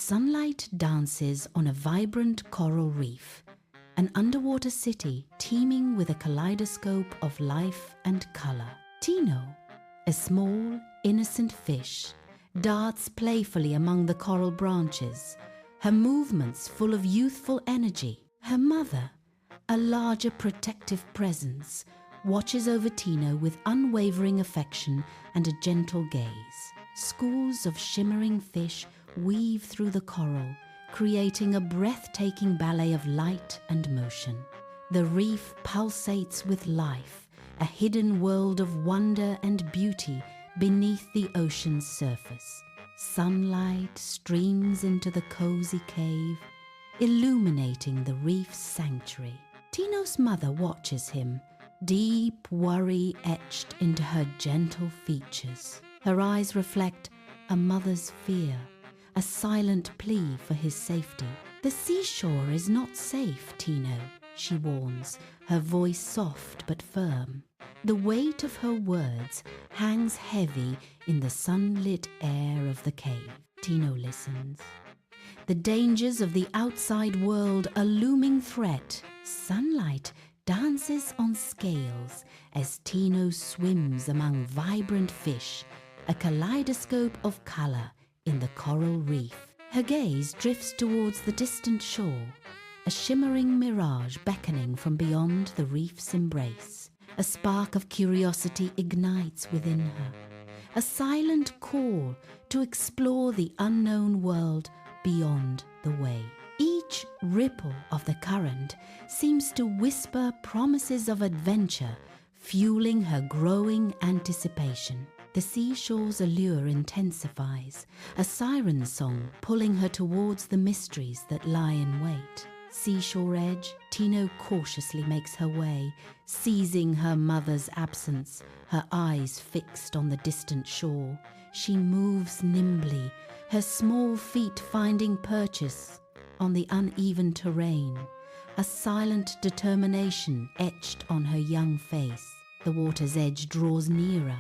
Sunlight dances on a vibrant coral reef, an underwater city teeming with a kaleidoscope of life and color. Tino, a small, innocent fish, darts playfully among the coral branches, her movements full of youthful energy. Her mother, a larger protective presence, watches over Tino with unwavering affection and a gentle gaze. Schools of shimmering fish weave through the coral, creating a breathtaking ballet of light and motion. The reef pulsates with life, a hidden world of wonder and beauty beneath the ocean's surface. Sunlight streams into the cozy cave, illuminating the reef's sanctuary. Tino's mother watches him, deep worry etched into her gentle features. Her eyes reflect a mother's fear, a silent plea for his safety. "The seashore is not safe, Tino," she warns, her voice soft but firm. The weight of her words hangs heavy in the sunlit air of the cave. Tino listens. The dangers of the outside world a looming threat. Sunlight dances on scales as Tino swims among vibrant fish, a kaleidoscope of color in the coral reef. Her gaze drifts towards the distant shore, a shimmering mirage beckoning from beyond the reef's embrace. A spark of curiosity ignites within her, a silent call to explore the unknown world beyond the wave. Each ripple of the current seems to whisper promises of adventure, fueling her growing anticipation. The seashore's allure intensifies, a siren song pulling her towards the mysteries that lie in wait. Seashore edge, Tino cautiously makes her way, seizing her mother's absence, her eyes fixed on the distant shore. She moves nimbly, her small feet finding purchase on the uneven terrain, a silent determination etched on her young face. The water's edge draws nearer,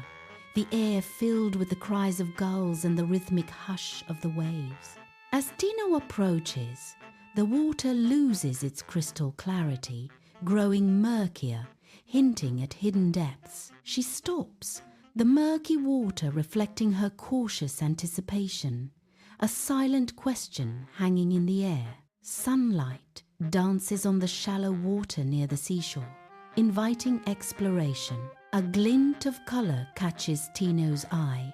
the air filled with the cries of gulls and the rhythmic hush of the waves. As Tino approaches, the water loses its crystal clarity, growing murkier, hinting at hidden depths. She stops, the murky water reflecting her cautious anticipation, a silent question hanging in the air. Sunlight dances on the shallow water near the seashore, inviting exploration. A glint of color catches Tino's eye,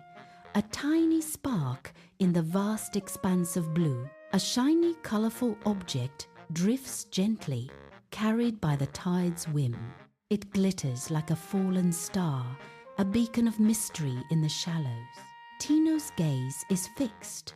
a tiny spark in the vast expanse of blue. A shiny, colorful object drifts gently, carried by the tide's whim. It glitters like a fallen star, a beacon of mystery in the shallows. Tino's gaze is fixed,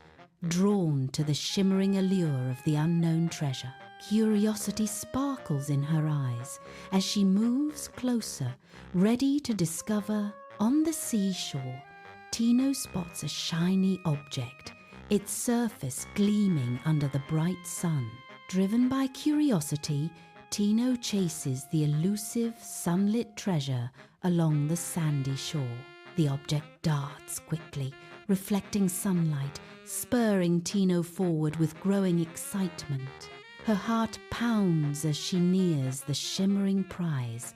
drawn to the shimmering allure of the unknown treasure. Curiosity sparkles in her eyes as she moves closer, ready to discover. On the seashore, Tino spots a shiny object, its surface gleaming under the bright sun. Driven by curiosity, Tino chases the elusive, sunlit treasure along the sandy shore. The object darts quickly, reflecting sunlight, spurring Tino forward with growing excitement. Her heart pounds as she nears the shimmering prize,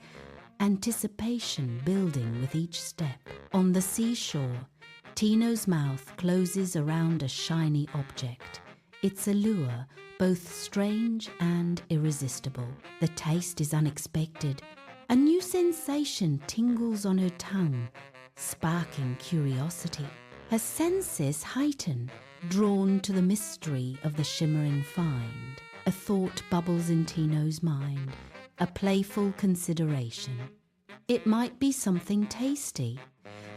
anticipation building with each step. On the seashore, Tino's mouth closes around a shiny object, its allure both strange and irresistible. The taste is unexpected. A new sensation tingles on her tongue, sparking curiosity. Her senses heighten, drawn to the mystery of the shimmering find. A thought bubbles in Tino's mind, a playful consideration. It might be something tasty.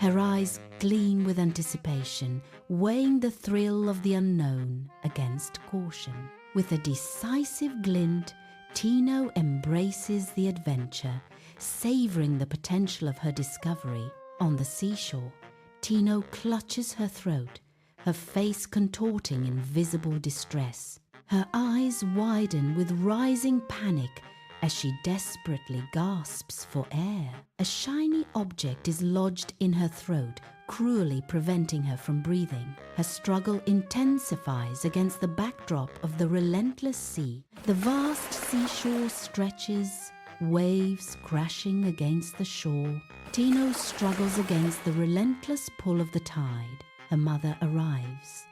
Her eyes gleam with anticipation, weighing the thrill of the unknown against caution. With a decisive glint, Tino embraces the adventure, savoring the potential of her discovery. On the seashore, Tino clutches her throat, her face contorting in visible distress. Her eyes widen with rising panic as she desperately gasps for air. A shiny object is lodged in her throat, cruelly preventing her from breathing. Her struggle intensifies against the backdrop of the relentless sea. The vast seashore stretches, waves crashing against the shore. Tino struggles against the relentless pull of the tide. Her mother arrives,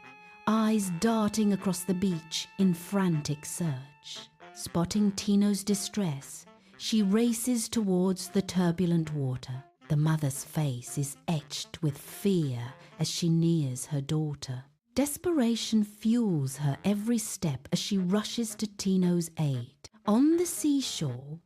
eyes darting across the beach in frantic search. Spotting Tino's distress, she races towards the turbulent water. The mother's face is etched with fear as she nears her daughter. Desperation fuels her every step as she rushes to Tino's aid. On the seashore,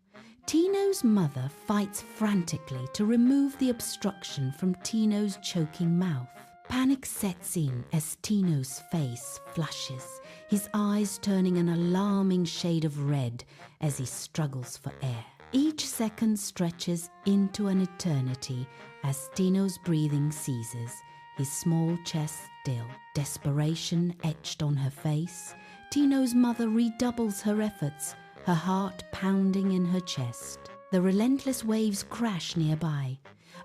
Tino's mother fights frantically to remove the obstruction from Tino's choking mouth. Panic sets in as Tino's face flushes, his eyes turning an alarming shade of red as he struggles for air. Each second stretches into an eternity as Tino's breathing ceases, his small chest still. Desperation etched on her face, Tino's mother redoubles her efforts, her heart pounding in her chest. The relentless waves crash nearby,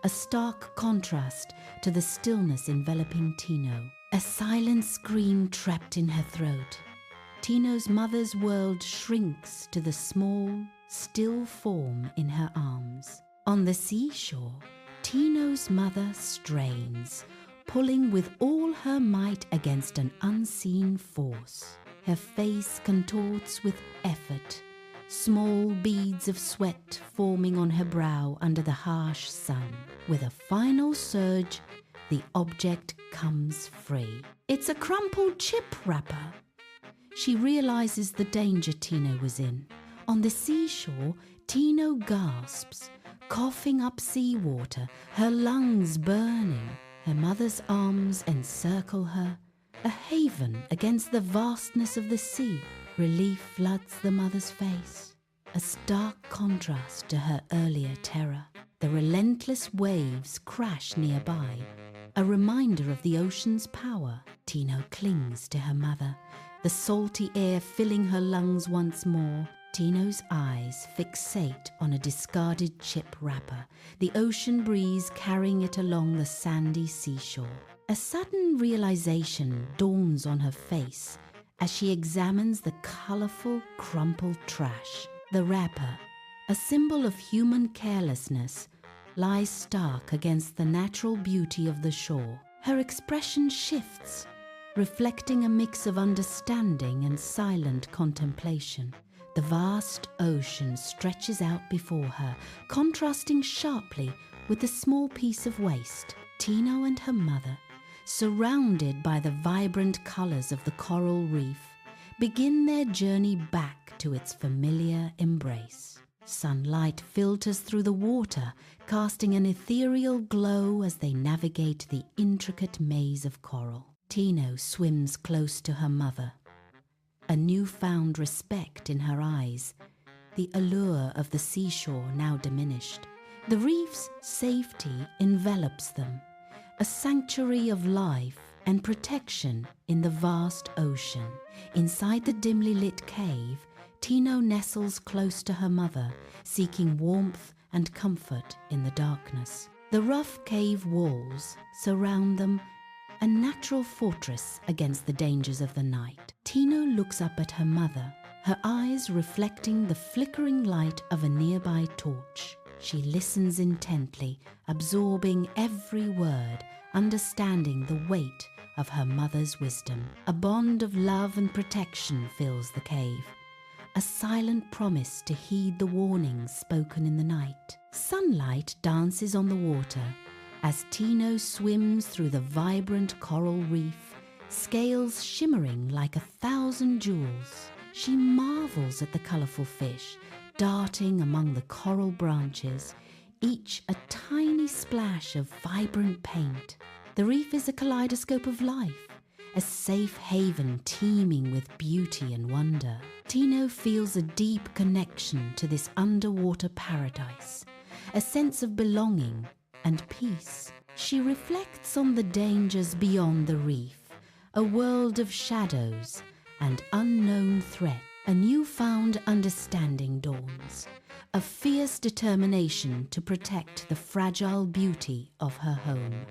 a stark contrast to the stillness enveloping Tino. A silent scream trapped in her throat. Tino's mother's world shrinks to the small, still form in her arms. On the seashore, Tino's mother strains, pulling with all her might against an unseen force. Her face contorts with effort, small beads of sweat forming on her brow under the harsh sun. With a final surge, the object comes free. It's a crumpled chip wrapper. She realizes the danger Tino was in. On the seashore, Tino gasps, coughing up seawater, her lungs burning. Her mother's arms encircle her, a haven against the vastness of the sea. Relief floods the mother's face, a stark contrast to her earlier terror. The relentless waves crash nearby, a reminder of the ocean's power. Tino clings to her mother, the salty air filling her lungs once more. Tino's eyes fixate on a discarded chip wrapper, the ocean breeze carrying it along the sandy seashore. A sudden realization dawns on her face as she examines the colorful, crumpled trash. The wrapper, a symbol of human carelessness, lies stark against the natural beauty of the shore. Her expression shifts, reflecting a mix of understanding and silent contemplation. The vast ocean stretches out before her, contrasting sharply with the small piece of waste. Tino and her mother, surrounded by the vibrant colors of the coral reef, begin their journey back to its familiar embrace. Sunlight filters through the water, casting an ethereal glow as they navigate the intricate maze of coral. Tino swims close to her mother, a newfound respect in her eyes, the allure of the seashore now diminished. The reef's safety envelops them, a sanctuary of life and protection in the vast ocean. Inside the dimly lit cave, Tino nestles close to her mother, seeking warmth and comfort in the darkness. The rough cave walls surround them, a natural fortress against the dangers of the night. Tino looks up at her mother, her eyes reflecting the flickering light of a nearby torch. She listens intently, absorbing every word, understanding the weight of her mother's wisdom. A bond of love and protection fills the cave, a silent promise to heed the warnings spoken in the night. Sunlight dances on the water as Tino swims through the vibrant coral reef, scales shimmering like 1,000 jewels. She marvels at the colorful fish darting among the coral branches, each a tiny splash of vibrant paint. The reef is a kaleidoscope of life, a safe haven teeming with beauty and wonder. Tino feels a deep connection to this underwater paradise, a sense of belonging and peace. She reflects on the dangers beyond the reef, a world of shadows and unknown threats. A newfound understanding dawns, a fierce determination to protect the fragile beauty of her home.